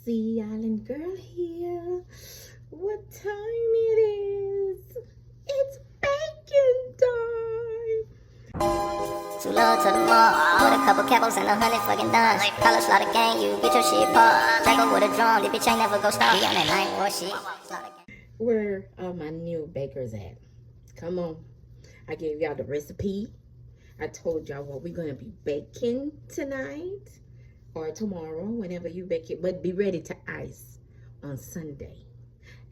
Sea Island girl here. What time it is? It's baking time. Too low to the mall, with a couple capos and 100 fucking dimes. Color slaughter gang, you get your shit popped. Jack with a drum, the bitch ain't never go stop. Be on that night war shit. Where are my new bakers at? Come on. I gave y'all the recipe. I told y'all what we're gonna be baking tonight or tomorrow, whenever you bake it. But be ready to ice on Sunday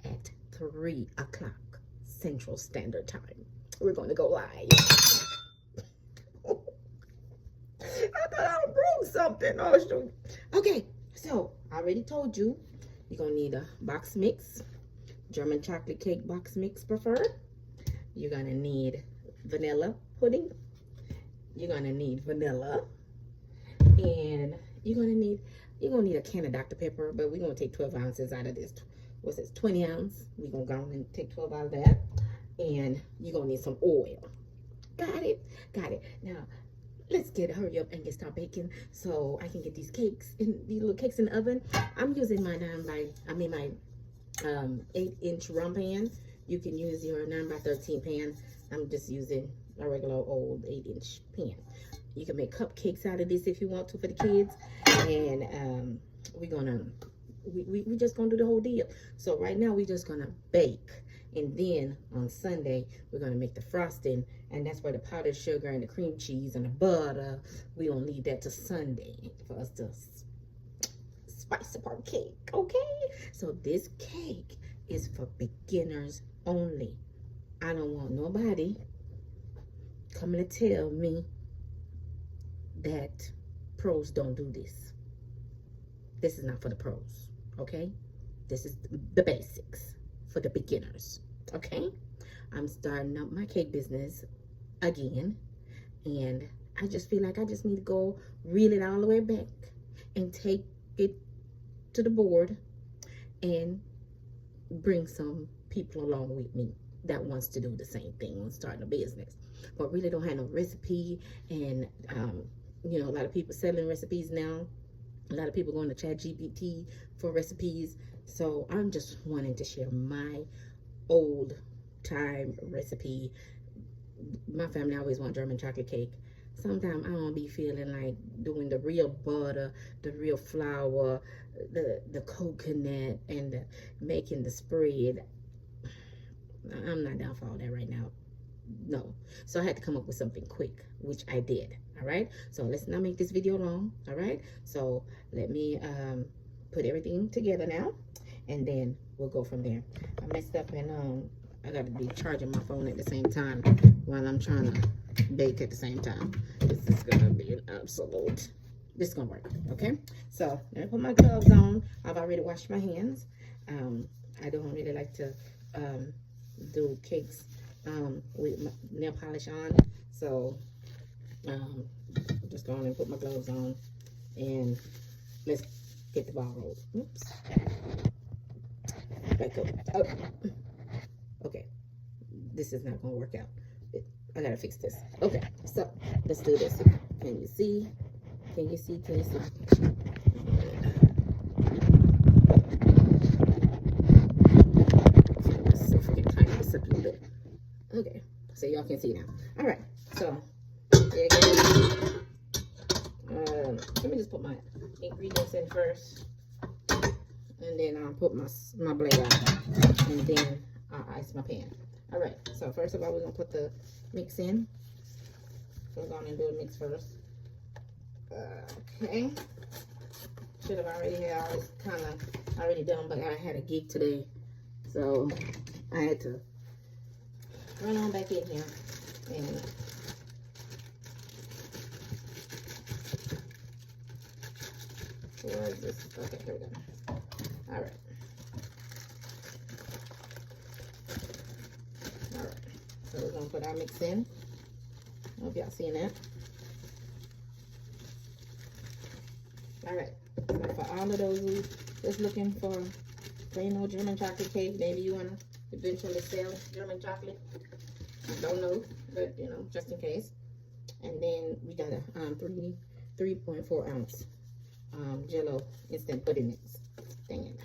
at 3 o'clock Central Standard Time. We're gonna go live. I thought I broke something. Oh, shoot. Okay, so I already told you you're gonna need a box mix, German chocolate cake box mix preferred. You're gonna need vanilla pudding. You're gonna need vanilla, and you're gonna need a can of Dr. Pepper, but we're gonna take 12 ounces out of this. What's this? 20 ounce. We're gonna go and take 12 out of that, and you're gonna need some oil. Got it? Got it. Now let's hurry up and get started baking so I can get these little cakes in the oven. I'm using my 8-inch round pan. You can use your 9x13 pan. I'm just using a regular old 8-inch pan. You can make cupcakes out of this if you want to for the kids. And we just gonna do the whole deal. So right now we're just gonna bake. And then on Sunday, we're gonna make the frosting. And that's where the powdered sugar and the cream cheese and the butter, we gonna leave that to Sunday for us to spice up our cake, okay? So this cake is for beginners only. I don't want nobody coming to tell me that pros don't do this. This is not for the pros, okay? This is the basics for the beginners, okay? I'm starting up my cake business again, and I just feel like I just need to go reel it all the way back and take it to the board and bring some people along with me that wants to do the same thing and start a business, but really don't have no recipe. And you know, a lot of people selling recipes now. A lot of people going to ChatGPT for recipes. So I'm just wanting to share my old time recipe. My family always want German chocolate cake. Sometimes I don't be feeling like doing the real butter, the real flour, the coconut, and making the spread. I'm not down for all that right now. No. So I had to come up with something quick, which I did. All right. So let's not make this video long. All right. So let me put everything together now, and then we'll go from there. I messed up, and I got to be charging my phone at the same time while I'm trying to bake at the same time. This is gonna be an absolute. This is gonna work. Okay. So let me put my gloves on. I've already washed my hands. I don't really like to do cakes with my nail polish on, so just go on and put my gloves on, and let's get the ball rolling. Oops. Back up. Okay. This is not gonna work out. I gotta fix this. Okay, so let's do this. Can you see? Can you see? Can you see? So freaking tight. This up a little bit. Okay, so y'all can see now. All right, so yeah, let me just put my ingredients in first, and then I'll put my blade out, and then I'll ice my pan. All right, so first of all, we're gonna put the mix in. So we're gonna do the mix first. Okay. Should have already had all this kind of already done, but I had a gig today, so I had to run on back in here and where is this? Okay, here we go. All right. All right. So we're gonna put our mix in. I hope y'all seeing that. All right. So for all of those who just looking for plain old German chocolate cake, maybe you wanna eventually sell German chocolate. I don't know, but you know, just in case. And then we got a 3.4 ounce Jello instant pudding mix. Dang it.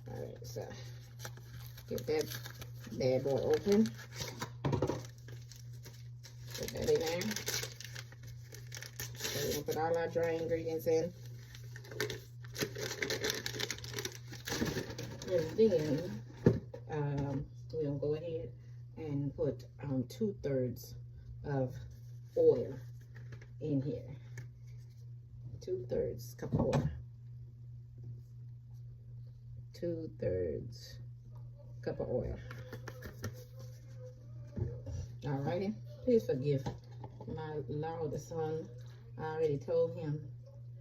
All right, so get that bad boy open. Put that in there. So we're gonna put all our dry ingredients in. And then we're gonna go ahead and put 2/3 of oil in here. 2/3 cup of oil. 2/3 cup of oil. Alrighty, please forgive my loud son. I already told him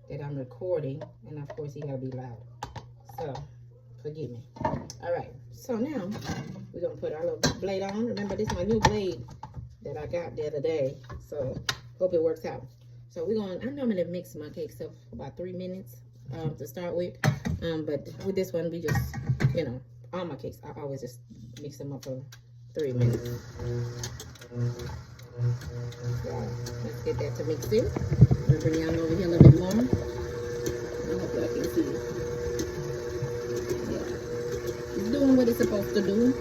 that I'm recording, and of course he gotta be loud. So forgive me. Alright, so now we're gonna put our little blade on. Remember, this is my new blade that I got the other day. So hope it works out. So we're going, I normally mix my cakes up for about 3 minutes to start with. But with this one, we just, you know, all my cakes, I always just mix them up for 3 minutes. So let's get that to mix in. I'm gonna bring y'all over here a little bit more. I hope y'all can see. Yeah. It's doing what it's supposed to do.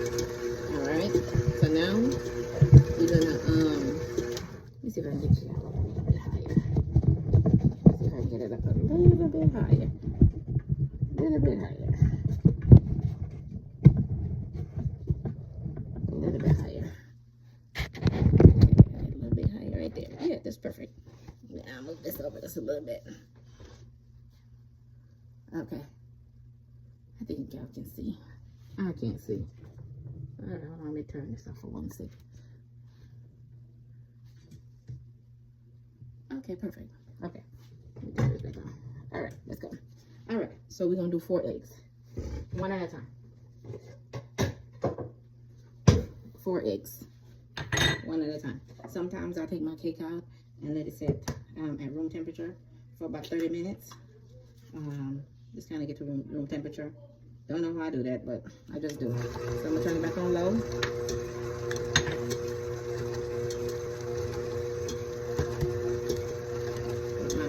Alright. So now we're gonna let me see if I can get you a little bit higher. Let's see if I can get it up a little bit higher. A little bit higher. A little bit higher. A little bit higher right there. Yeah, that's perfect. Now I'll move this over just a little bit. Okay. I think y'all can see. I can't see. Alright, hold on, let me turn this off for 1 second. Okay, perfect. Okay. Let me turn this back on. Alright, let's go. Alright, so we're gonna do 4 eggs. 1 at a time. 4 eggs. 1 at a time. Sometimes I take my cake out and let it sit at room temperature for about 30 minutes. Just kind of get to room temperature. Don't know how I do that, but I just do. So I'm gonna turn it back on low. Put my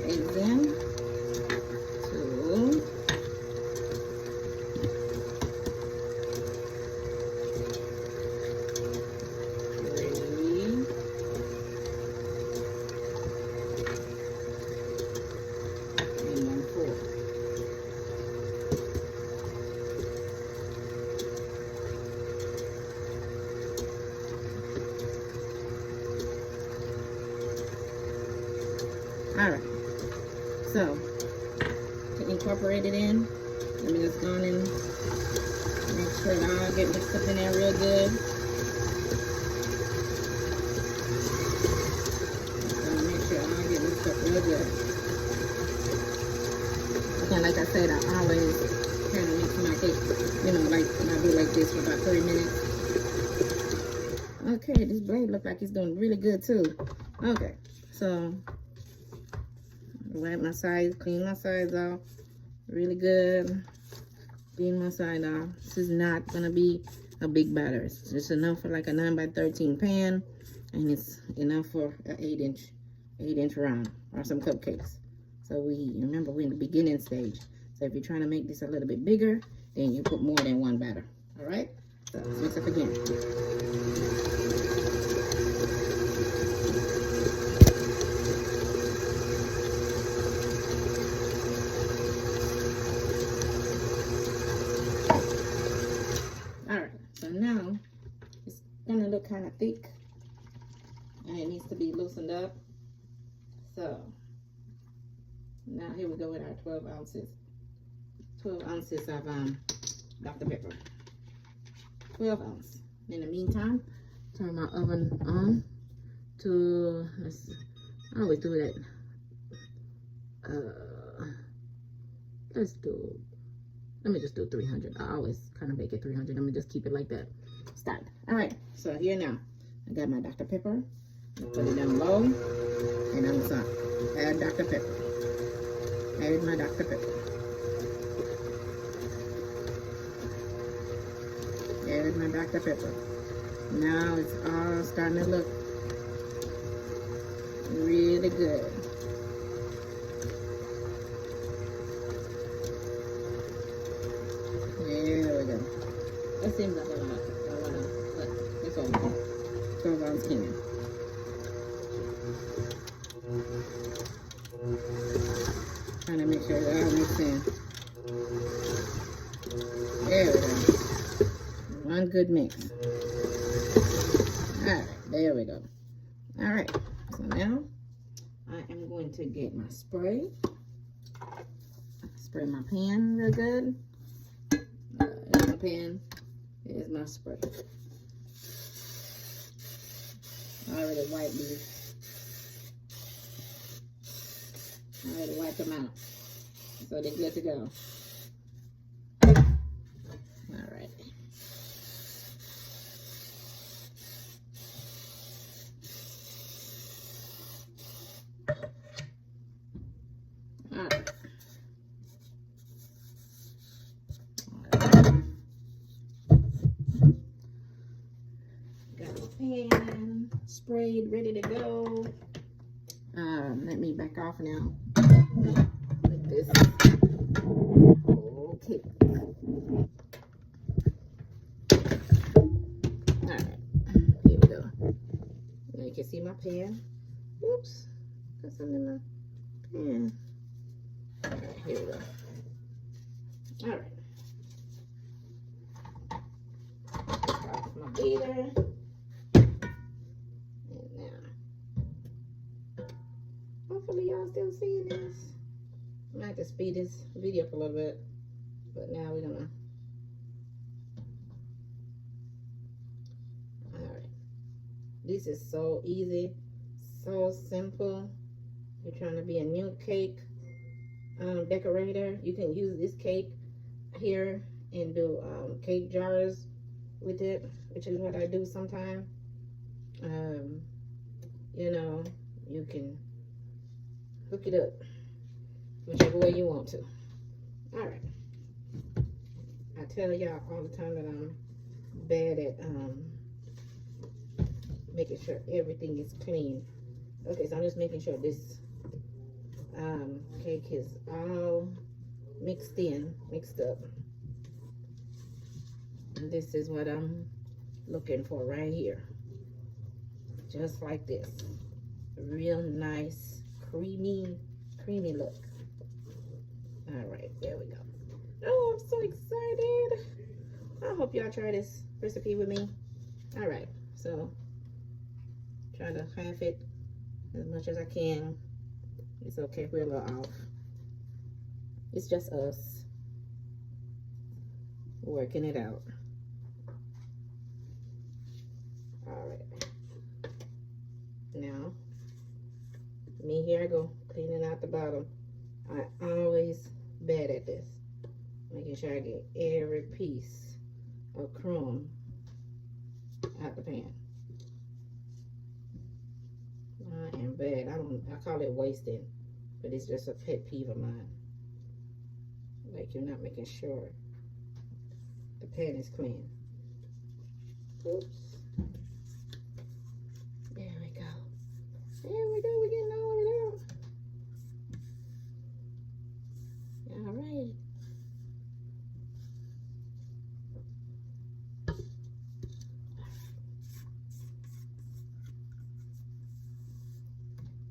eggs in. 2. 3. And then 4. All right. So to incorporate it in, let me just go on and make sure it all get mixed up in there real good. Gonna make sure it all get mixed up real good. And like I said, I always kind of mix my cake, you know, like when I do like this for about 3 minutes. Okay, this blade looks like it's doing really good too. Okay, so wipe my sides, clean my sides off really good. Clean my side off. This is not gonna be a big batter. It's just enough for like a 9x13 pan, and it's enough for an 8-inch round or some cupcakes. So remember we're in the beginning stage. So if you're trying to make this a little bit bigger, then you put more than 1 batter. All right. So let's mix up again. Now it's gonna look kind of thick and it needs to be loosened up. So now here we go with our 12 ounces of Dr. Pepper. 12 ounces. In the meantime, turn my oven on to, I always do that. Let me just do 300. I always kind of make it 300. Let me just keep it like that. Start. All right. So here now, I got my Dr. Pepper. I put it down low, and I'm gonna add Dr. Pepper. Add my Dr. Pepper. Add my Dr. Pepper. Now it's all starting to look really good. in. There we go. One good mix. Alright, there we go. Alright, so now I am going to get my spray. Spray my pan real good. Here's my pan. Here's my spray. I already wiped these. I already wiped them out. So they're good to go. Alright. Alright. Got the pan sprayed, ready to go. Let me back off now. Like this. Okay. Alright. Here we go. Now you can see my pan. Oops. Got something in my pan. Alright, here we go. Alright. Off my beater. And now. Hopefully y'all still seeing this. I might have to speed this video up a little bit. But now we're gonna. Alright. This is so easy. So simple. You're trying to be a new cake decorator. You can use this cake here and do cake jars with it, which is what I do sometimes. You know, you can hook it up whichever way you want to. All right. I tell y'all all the time that I'm bad at making sure everything is clean. Okay, so I'm just making sure this cake is all mixed up. And this is what I'm looking for right here. Just like this. Real nice, creamy look. All right, there we go. Oh, I'm so excited. I hope y'all try this recipe with me. All right, so try to half it as much as I can. It's okay if we're a little off. It's just us working it out. All right. Now, me, here I go, cleaning out the bottom. I always bad at this. Making sure I get every piece of crumb out the pan. I am bad. I call it wasting, but it's just a pet peeve of mine. Like, you're not making sure the pan is clean. Oops. There we go. There we go. We're getting all of it out. All right.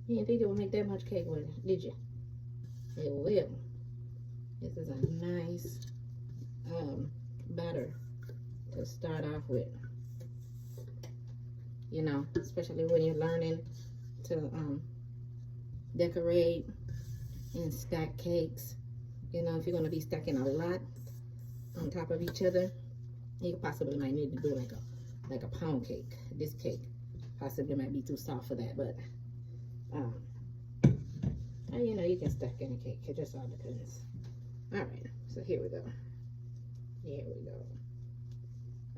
You didn't think it would make that much cake with it, did you? It will. This is a nice batter to start off with. You know, especially when you're learning to decorate and stack cakes. You know, if you're going to be stacking a lot on top of each other, you possibly might need to do like a pound cake. This cake possibly might be too soft for that, but you know, you can stack any cake. It just all depends. All right, so here we go. Here we go.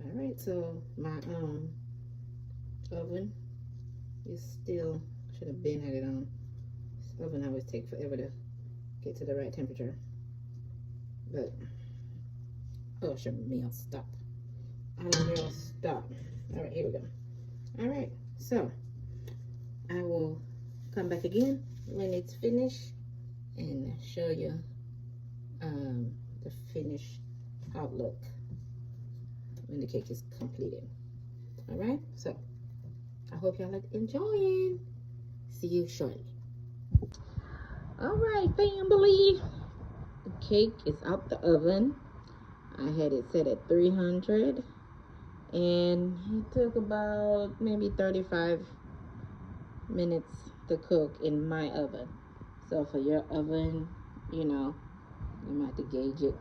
All right, so my oven is still, should have been had it on. This oven always takes forever to get to the right temperature. But oh, Shamil, stop. Shamil, stop. All right, here we go. All right, so I will come back again when it's finished and show you the finished outlook when the cake is completed. All right, so I hope y'all are enjoying. See you shortly. All right, family, The cake is out the oven. I had it set at 300, and it took about maybe 35 minutes to cook in my oven. So for your oven, you know, you might have to gauge it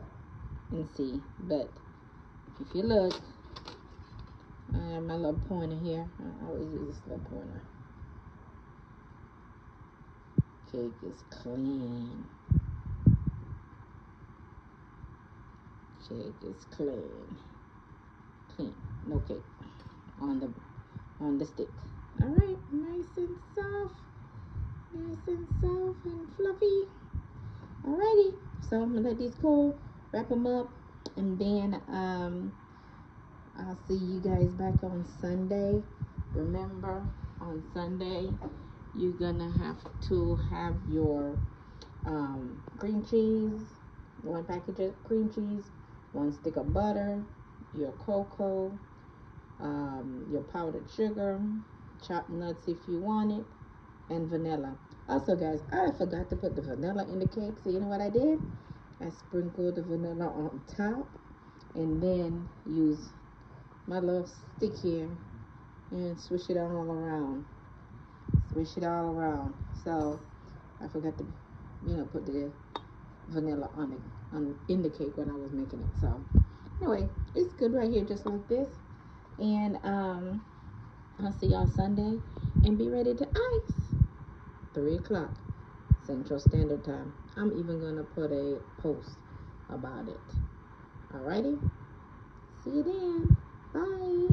and see. But if you look, I have my little pointer here. I always use this little pointer. Cake is clean. Cake is clean. Clean. No cake on the stick. All right, nice and soft. Nice and soft and fluffy. Alrighty, so I'm gonna let these cool, wrap them up, and then I'll see you guys back on Sunday. Remember, on Sunday you're gonna have to have your cream cheese, 1 package of cream cheese, 1 stick of butter, your cocoa, your powdered sugar, chopped nuts if you want it, and vanilla. Also, guys, I forgot to put the vanilla in the cake, so you know what I did? I sprinkled the vanilla on top, and then use my little stick here and swish it all around. Swish it all around. So I forgot to, put the vanilla in the cake when I was making it. So anyway, it's good right here, just like this. And I'll see y'all Sunday, and be ready to ice. 3 o'clock Central Standard Time. I'm even gonna put a post about it. Alrighty, see you then. Bye.